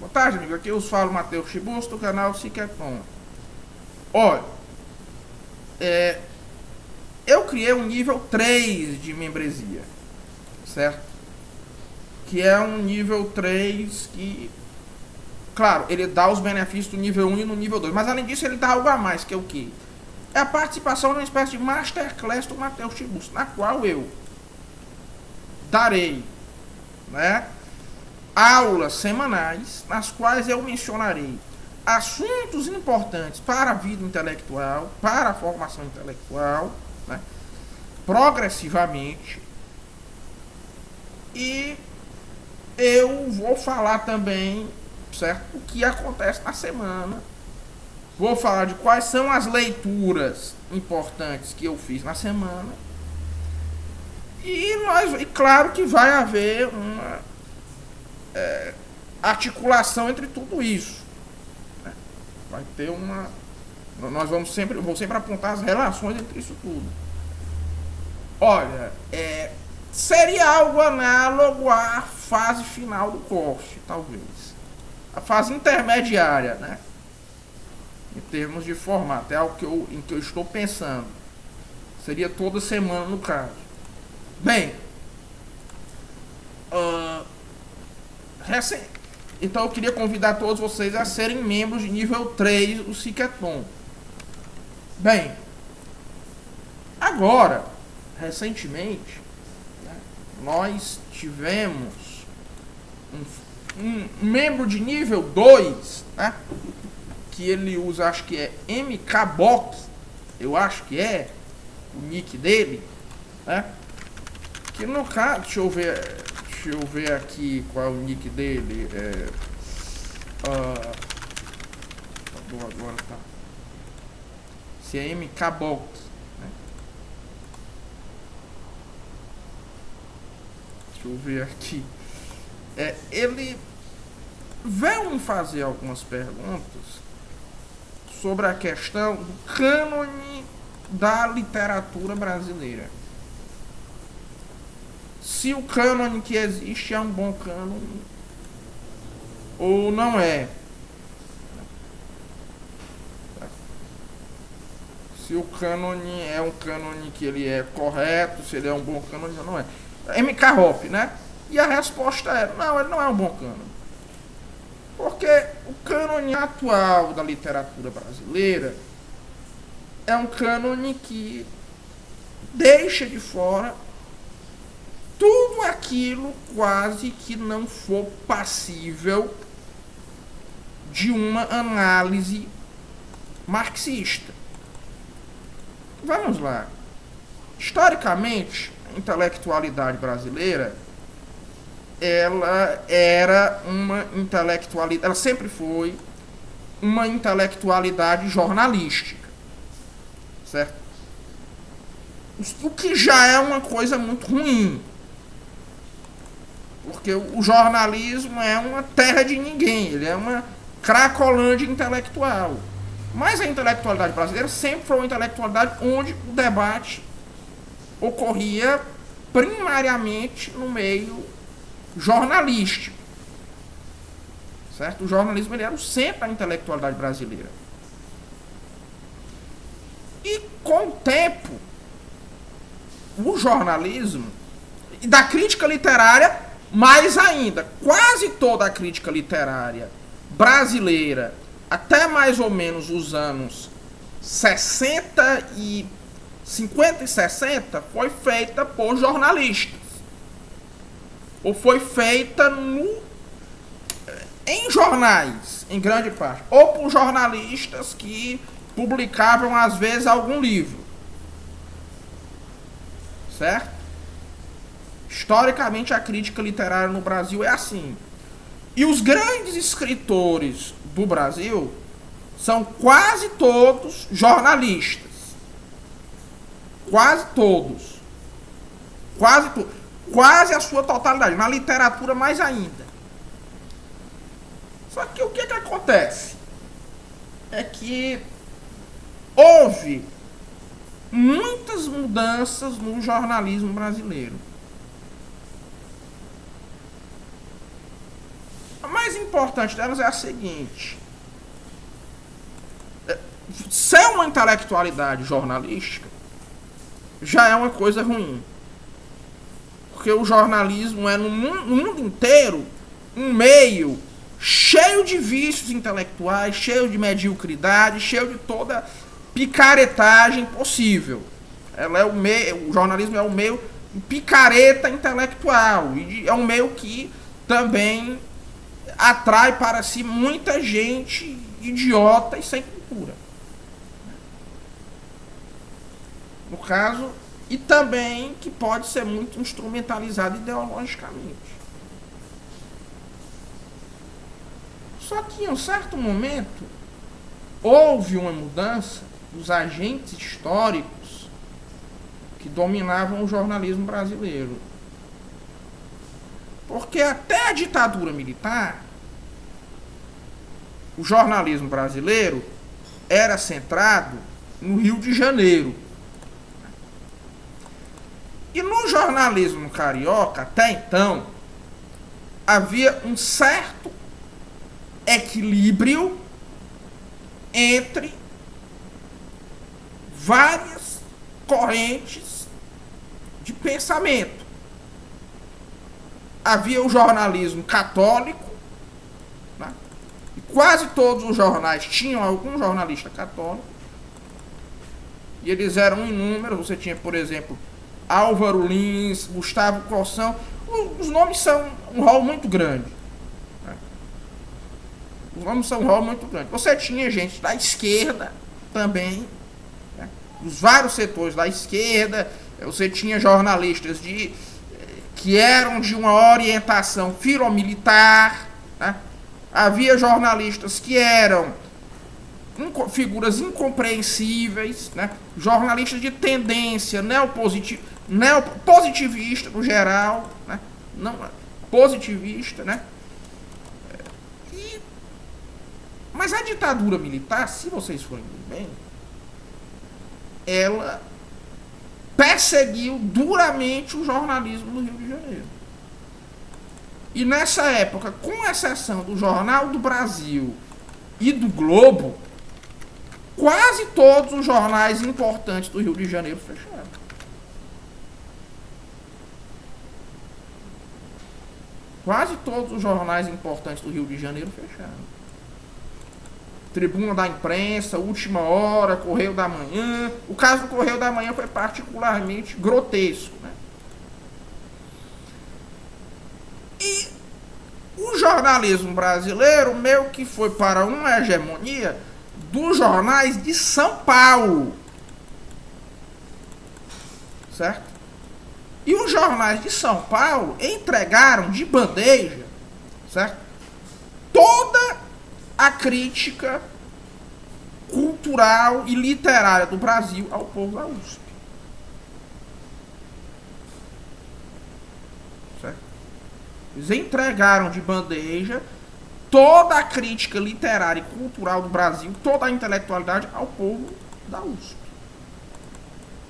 Boa tarde, amigo. Aqui eu falo Matheus Chibus, do canal Siqueton. Olha, eu criei um nível 3 de membresia, certo? Que é um nível 3 que, claro, ele dá os benefícios do nível 1 e no nível 2. Mas além disso, ele dá algo a mais, que é o quê? É a participação numa espécie de masterclass do Matheus Chibus, na qual eu darei, né, aulas semanais, nas quais eu mencionarei assuntos importantes para a vida intelectual, para a formação intelectual, né, progressivamente. E eu vou falar também, certo, o que acontece na semana. Vou falar de quais são as leituras importantes que eu fiz na semana. E claro que vai haver uma articulação entre tudo isso, né? Vai ter uma... vou sempre apontar as relações entre isso tudo. Olha, seria algo análogo à fase final do curso, talvez. A fase intermediária, né? Em termos de formato, é algo em que eu estou pensando. Seria toda semana no caso. Bem, então eu queria convidar todos vocês a serem membros de nível 3 do Siqueton. Bem, agora, recentemente, né, nós tivemos um membro de nível 2, né, que ele usa, acho que é MKBox, eu acho que é o nick dele, né, que no caso, deixa eu ver aqui qual é o nick dele. Agora tá. Se é MKBox, né? Deixa eu ver aqui. Ele veio me fazer algumas perguntas sobre a questão do cânone da literatura brasileira. Se o cânone que existe é um bom cânone ou não é. Se o cânone é um cânone que ele é correto, se ele é um bom cânone ou não é. MK Hop, né? E a resposta é, não, ele não é um bom cânone. Porque o cânone atual da literatura brasileira é um cânone que deixa de fora tudo aquilo quase que não for passível de uma análise marxista. Vamos lá. Historicamente, a intelectualidade brasileira, ela era uma intelectualidade, ela sempre foi uma intelectualidade jornalística, certo? O que já é uma coisa muito ruim, porque o jornalismo é uma terra de ninguém, ele é uma cracolândia intelectual. Mas a intelectualidade brasileira sempre foi uma intelectualidade onde o debate ocorria primariamente no meio jornalístico, certo? O jornalismo ele era o centro da intelectualidade brasileira. E com o tempo, o jornalismo, e da crítica literária, mais ainda, quase toda a crítica literária brasileira, até mais ou menos os anos 50 e 60, foi feita por jornalistas. Ou foi feita em jornais, em grande parte. Ou por jornalistas que publicavam, às vezes, algum livro. Certo? Historicamente, a crítica literária no Brasil é assim. E os grandes escritores do Brasil são quase todos jornalistas. Quase todos. Quase a sua totalidade. Na literatura, mais ainda. Só que o que acontece? É que houve muitas mudanças no jornalismo brasileiro. Mas importante delas é a seguinte: ser uma intelectualidade jornalística já é uma coisa ruim. Porque o jornalismo é no mundo inteiro um meio cheio de vícios intelectuais, cheio de mediocridade, cheio de toda picaretagem possível. O jornalismo é um meio picareta intelectual, e é um meio que também atrai para si muita gente idiota e sem cultura. No caso, e também que pode ser muito instrumentalizado ideologicamente. Só que em um certo momento houve uma mudança dos agentes históricos que dominavam o jornalismo brasileiro. Porque até a ditadura militar, o jornalismo brasileiro era centrado no Rio de Janeiro. E no jornalismo carioca, até então, havia um certo equilíbrio entre várias correntes de pensamento. Havia o jornalismo católico, né? E quase todos os jornais tinham algum jornalista católico, e eles eram inúmeros. Você tinha, por exemplo, Álvaro Lins, Gustavo Corsão. Os nomes são um rol muito grande. Os nomes são um rol muito grande. Você tinha gente da esquerda também, né? Dos vários setores da esquerda. Você tinha jornalistas que eram de uma orientação filomilitar, né? Havia jornalistas que eram figuras incompreensíveis, né? Jornalistas de tendência neopositivista no geral, né? Não positivista, né? Mas a ditadura militar, se vocês forem bem, ela perseguiu duramente o jornalismo no Rio de Janeiro. E nessa época, com exceção do Jornal do Brasil e do Globo, quase todos os jornais importantes do Rio de Janeiro fecharam. Quase todos os jornais importantes do Rio de Janeiro fecharam. Tribuna da Imprensa, Última Hora, Correio da Manhã. O caso do Correio da Manhã foi particularmente grotesco, né? E o jornalismo brasileiro meio que foi para uma hegemonia dos jornais de São Paulo. Certo? E os jornais de São Paulo entregaram de bandeja, certo? Toda a crítica cultural e literária do Brasil ao povo da USP. Certo? Eles entregaram de bandeja toda a crítica literária e cultural do Brasil, toda a intelectualidade ao povo da USP.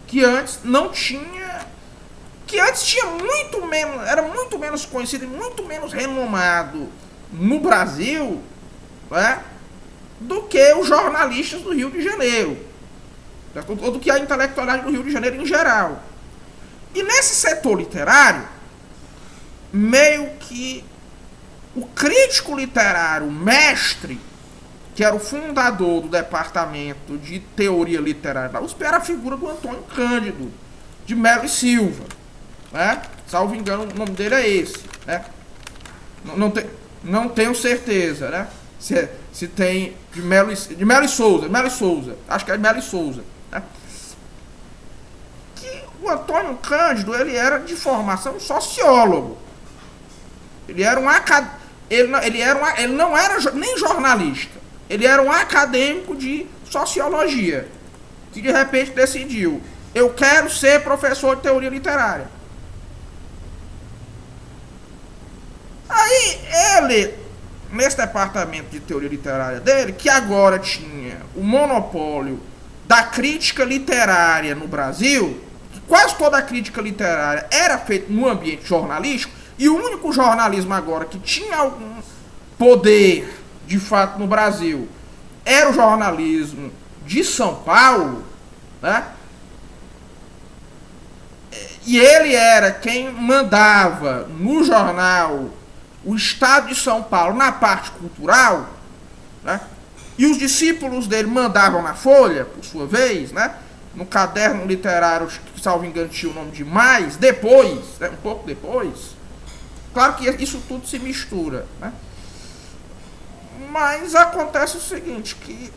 Que antes não tinha... Que antes tinha muito menos... Era muito menos conhecido e muito menos renomado no Brasil, né, do que os jornalistas do Rio de Janeiro, ou do que a intelectualidade do Rio de Janeiro em geral. E nesse setor literário, meio que o crítico literário mestre, que era o fundador do departamento de teoria literária da USP, era a figura do Antônio Cândido de Melo e Silva, né? Salvo engano, o nome dele é esse, né? Não tenho certeza, né? Se tem de Melo e Souza, acho que é de Melo e Souza, né? Que o Antônio Cândido, ele era de formação sociólogo. Ele era ele não era nem jornalista. Ele era um acadêmico de sociologia, que de repente decidiu: eu quero ser professor de teoria literária. Aí ele, nesse departamento de teoria literária dele, que agora tinha o monopólio da crítica literária no Brasil, quase toda a crítica literária era feita no ambiente jornalístico, e o único jornalismo agora que tinha poder, de fato, no Brasil, era o jornalismo de São Paulo, né? E ele era quem mandava no jornal o Estado de São Paulo na parte cultural, né? E os discípulos dele mandavam na Folha, por sua vez, né? No caderno literário, que salvo engano tinha o nome de Mais, depois, né? Um pouco depois. Claro que isso tudo se mistura, né? Mas acontece o seguinte, que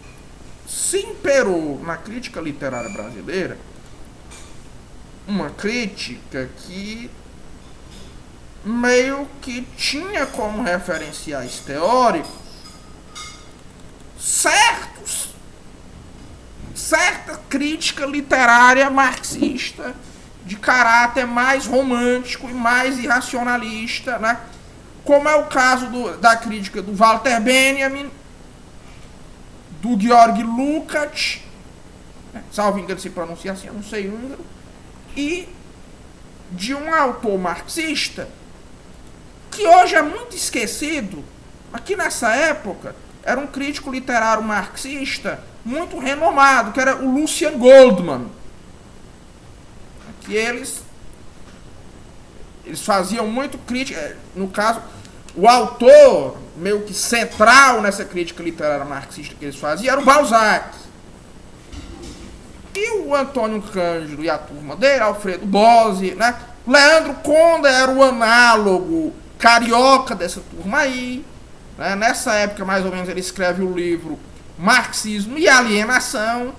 se imperou na crítica literária brasileira uma crítica que meio que tinha como referenciais teóricos certa crítica literária marxista de caráter mais romântico e mais irracionalista, né? Como é o caso da crítica do Walter Benjamin, do Georg Lukács, né? Salvo engano se pronuncia assim, eu não sei húngaro, e de um autor marxista que hoje é muito esquecido, mas que nessa época era um crítico literário marxista muito renomado, que era o Lucian Goldman. Que eles faziam muito crítica, no caso, o autor meio que central nessa crítica literária marxista que eles faziam era o Balzac. E o Antônio Cândido e a turma dele, Alfredo Bose, né? Leandro Conde era o análogo carioca dessa turma aí, né? Nessa época, mais ou menos, ele escreve o livro Marxismo e Alienação,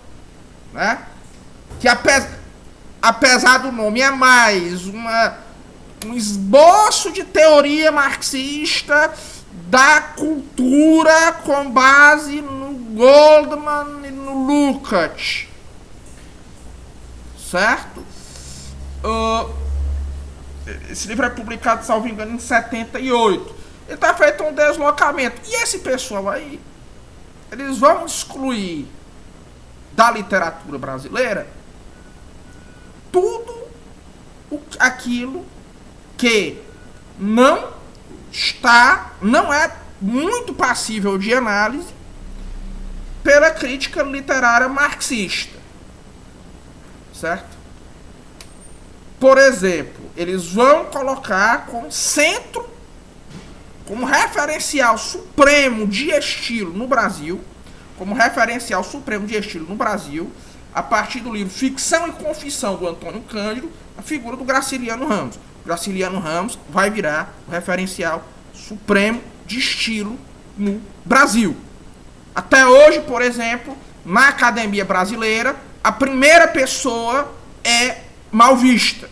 né? Que apesar do nome é mais um esboço de teoria marxista da cultura com base no Goldman e no Lukács. Certo? Esse livro é publicado, salvo engano, em 78. Ele está feito um deslocamento. E esse pessoal aí, eles vão excluir da literatura brasileira tudo aquilo que não é muito passível de análise pela crítica literária marxista. Certo? Por exemplo, eles vão colocar como centro, como referencial supremo de estilo no Brasil, a partir do livro Ficção e Confissão do Antônio Cândido, a figura do Graciliano Ramos. O Graciliano Ramos vai virar o referencial supremo de estilo no Brasil. Até hoje, por exemplo, na Academia Brasileira, a primeira pessoa é mal vista.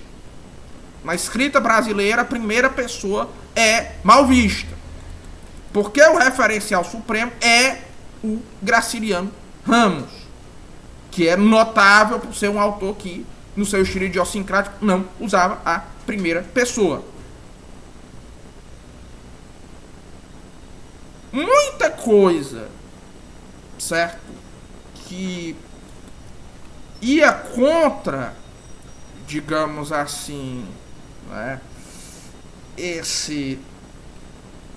Na escrita brasileira, a primeira pessoa é mal vista. Porque o referencial supremo é o Graciliano Ramos, que é notável por ser um autor que, no seu estilo idiosincrático, não usava a primeira pessoa. Muita coisa, certo, que ia contra, digamos assim, né, esse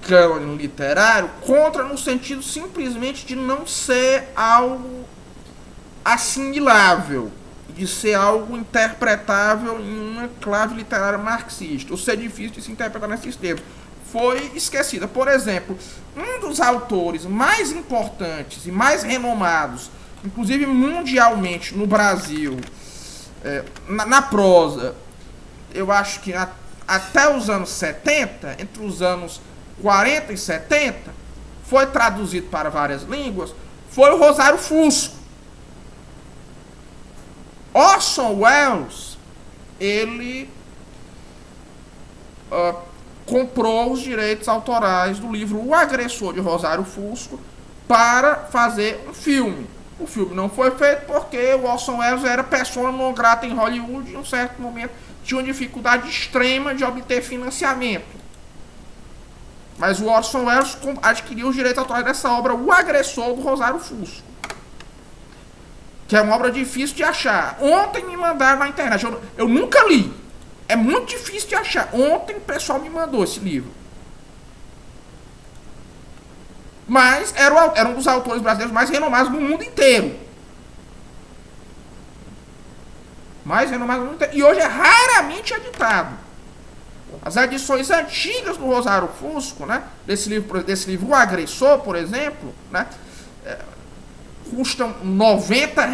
cânone literário, contra no sentido simplesmente de não ser algo assimilável, de ser algo interpretável em uma clave literária marxista, ou ser difícil de se interpretar nesses termos, foi esquecida. Por exemplo, um dos autores mais importantes e mais renomados, inclusive mundialmente no Brasil, na prosa, eu acho que até os anos 70, entre os anos 40 e 70, foi traduzido para várias línguas, foi o Rosário Fusco. Orson Welles, ele comprou os direitos autorais do livro O Agressor de Rosário Fusco para fazer um filme. O filme não foi feito porque o Orson Welles era persona non grata em Hollywood e em um certo momento tinha uma dificuldade extrema de obter financiamento. Mas o Orson Welles adquiriu os direitos autorais dessa obra, O Agressor do Rosário Fusco, que é uma obra difícil de achar. Ontem me mandaram na internet, eu nunca li, é muito difícil de achar. Ontem o pessoal me mandou esse livro. Mas era um dos autores brasileiros mais renomados do mundo inteiro. E hoje é raramente editado. As edições antigas do Rosário Fusco, né, desse livro O Agressor, por exemplo, né, custam R$ 90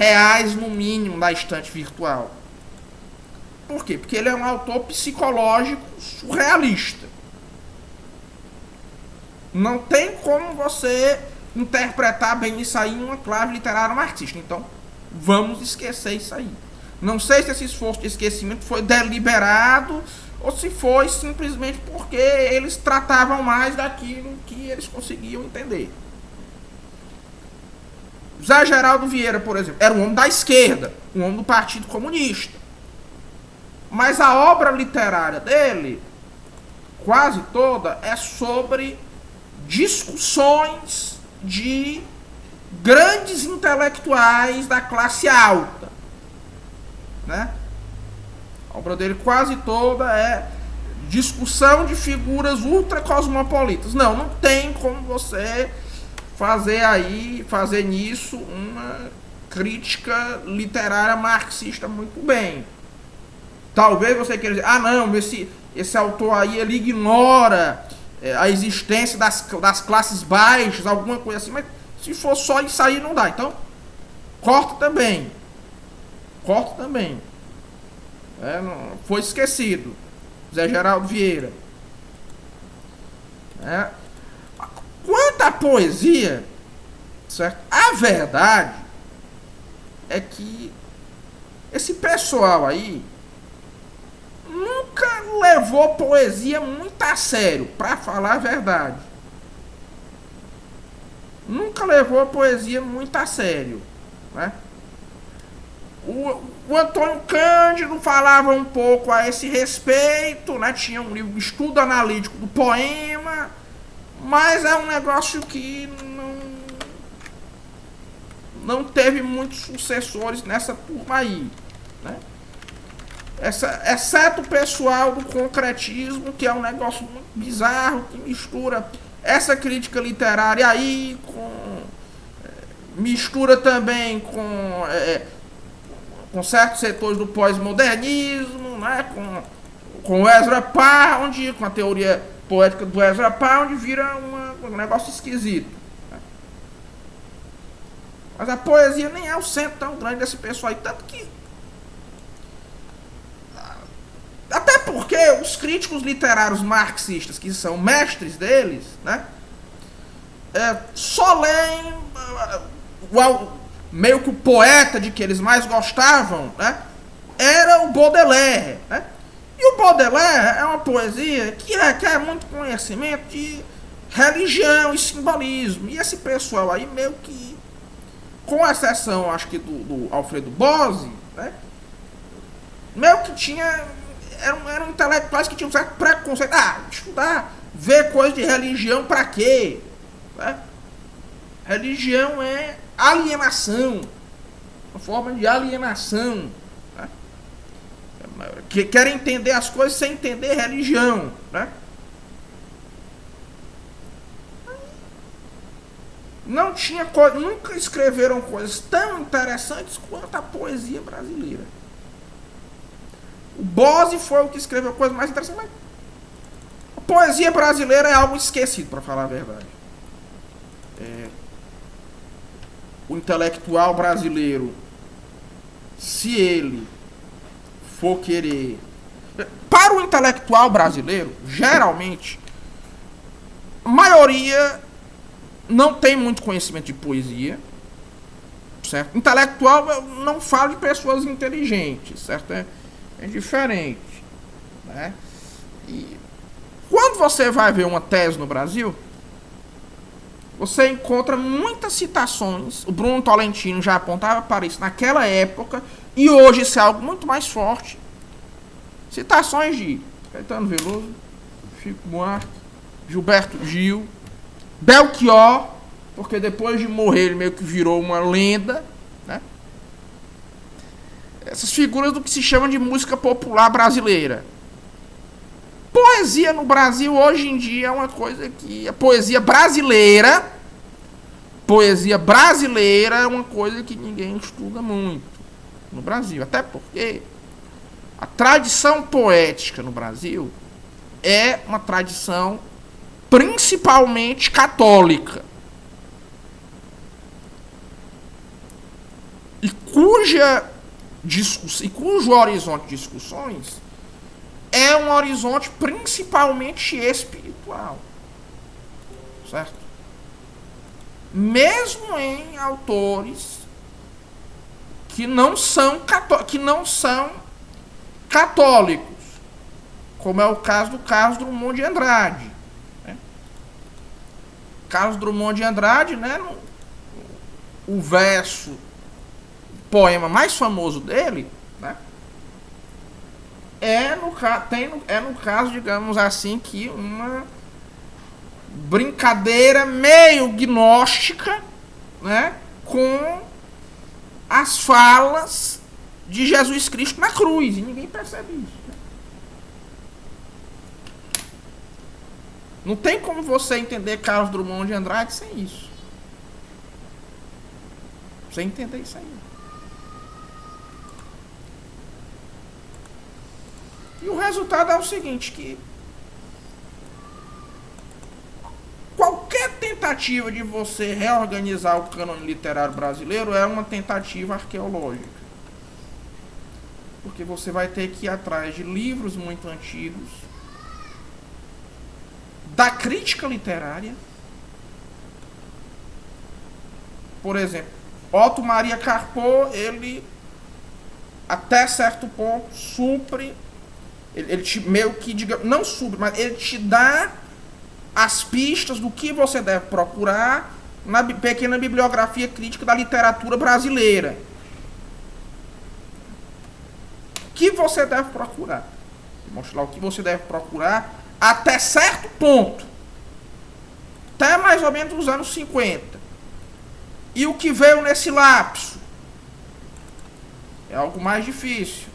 no mínimo na estante virtual. Por quê? Porque ele é um autor psicológico surrealista. Não tem como você interpretar bem isso aí em uma clave literária marxista. Então, vamos esquecer isso aí. Não sei se esse esforço de esquecimento foi deliberado ou se foi simplesmente porque eles tratavam mais daquilo que eles conseguiam entender. Zé Geraldo Vieira, por exemplo, era um homem da esquerda, um homem do Partido Comunista. Mas a obra literária dele, quase toda, é sobre discussões de grandes intelectuais da classe alta, né? A obra dele quase toda é discussão de figuras ultracosmopolitas. Não tem como você fazer nisso uma crítica literária marxista muito bem. Talvez você queira dizer, não, esse autor aí, ele ignora a existência das classes baixas, alguma coisa assim, mas se for só isso aí não dá. Então, corta também. Não, foi esquecido. Zé Geraldo Vieira. Quanto à poesia, certo? A verdade é que esse pessoal aí nunca levou poesia muito a sério, para falar a verdade. Nunca levou a poesia muito a sério, né? O Antônio Cândido falava um pouco a esse respeito, né? Tinha um livro de estudo analítico do poema, mas é um negócio que não teve muitos sucessores nessa turma aí, né? Exceto o pessoal do concretismo, que é um negócio muito bizarro, que mistura essa crítica literária aí mistura também com certos setores do pós-modernismo, né? com o Ezra Pound, com a teoria poética do Ezra Pound, vira um negócio esquisito, né? Mas a poesia nem é o centro tão grande desse pessoal aí, tanto que até porque os críticos literários marxistas, que são mestres deles, né, só leem meio que o poeta de que eles mais gostavam, né, era o Baudelaire, né? E o Baudelaire é uma poesia que requer muito conhecimento de religião e simbolismo. E esse pessoal aí meio que, com exceção, acho que do Alfredo Bose, né, meio que eram intelectuais que tinham um certo preconceito. Estudar, ver coisa de religião pra quê? Né? Religião é alienação. Uma forma de alienação. Né? Que querem entender as coisas sem entender religião. Né? Nunca escreveram coisas tão interessantes quanto a poesia brasileira. O Bose foi o que escreveu coisas mais interessantes, mas a poesia brasileira é algo esquecido, para falar a verdade. O intelectual brasileiro, se ele for querer... Para o intelectual brasileiro, geralmente, a maioria não tem muito conhecimento de poesia, certo? Intelectual, eu não falo de pessoas inteligentes, certo? É diferente, né? E quando você vai ver uma tese no Brasil, você encontra muitas citações. O Bruno Tolentino já apontava para isso naquela época, e hoje isso é algo muito mais forte. Citações de Caetano Veloso, Chico Buarque, Gilberto Gil, Belchior, porque depois de morrer ele meio que virou uma lenda, né? Essas figuras do que se chama de música popular brasileira. Poesia no Brasil hoje em dia é uma coisa que a poesia brasileira poesia brasileira é uma coisa que ninguém estuda muito no Brasil. Até porque a tradição poética no Brasil é uma tradição principalmente católica. E cujo horizonte de discussões é um horizonte principalmente espiritual. Certo? Mesmo em autores que não são católicos, como é o caso do Carlos Drummond de Andrade. Né? Carlos Drummond de Andrade, né, o verso, o poema mais famoso dele, né, é no caso, digamos assim, que uma brincadeira meio gnóstica, né, com as falas de Jesus Cristo na cruz, e ninguém percebe isso. Né? Não tem como você entender Carlos Drummond de Andrade sem isso. Sem entender isso aí. E o resultado é o seguinte, que qualquer tentativa de você reorganizar o cânone literário brasileiro é uma tentativa arqueológica. Porque você vai ter que ir atrás de livros muito antigos, da crítica literária. Por exemplo, Otto Maria Carpo, ele até certo ponto supre, ele te meio que, digamos, não supre, mas ele te dá as pistas do que você deve procurar na pequena bibliografia crítica da literatura brasileira. O que você deve procurar? Mostrar o que você deve procurar até certo ponto. Até mais ou menos os anos 50. E o que veio nesse lapso? É algo mais difícil.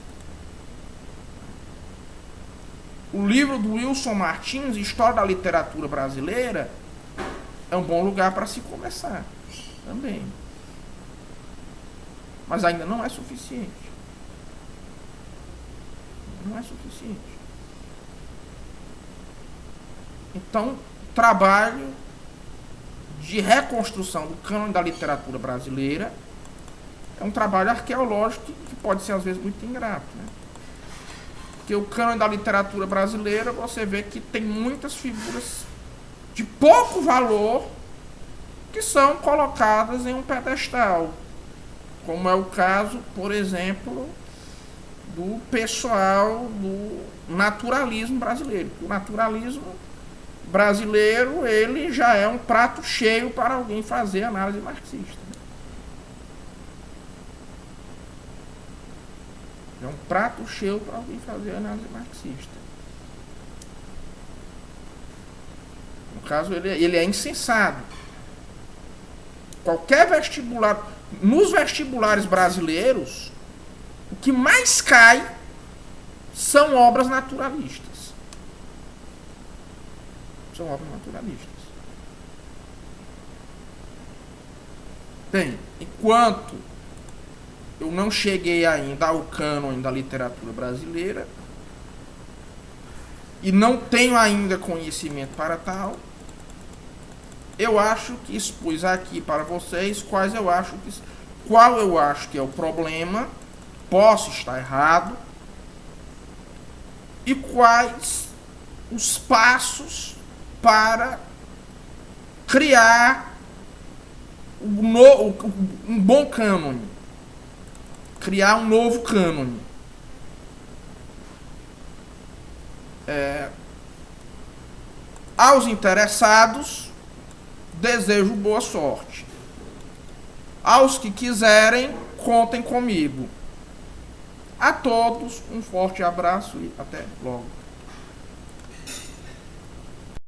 O livro do Wilson Martins, História da Literatura Brasileira, é um bom lugar para se começar. Também. Mas ainda não é suficiente. Não é suficiente. Então, trabalho de reconstrução do cânone da literatura brasileira é um trabalho arqueológico que pode ser, às vezes, muito ingrato. Né? Porque o cânone da literatura brasileira, você vê que tem muitas figuras de pouco valor que são colocadas em um pedestal. Como é o caso, por exemplo, do pessoal do naturalismo brasileiro. O naturalismo brasileiro, ele já é um prato cheio para alguém fazer análise marxista. É um prato cheio para alguém fazer análise marxista. No caso, ele é insensado. Qualquer vestibular, nos vestibulares brasileiros, o que mais cai são obras naturalistas. São obras naturalistas. Bem, enquanto eu não cheguei ainda ao cânone da literatura brasileira e não tenho ainda conhecimento para tal, eu acho que expus aqui para vocês qual eu acho que é o problema, posso estar errado, e quais os passos para criar um bom cânone, criar um novo cânone. Aos interessados, desejo boa sorte. Aos que quiserem, contem comigo. A todos, um forte abraço e até logo.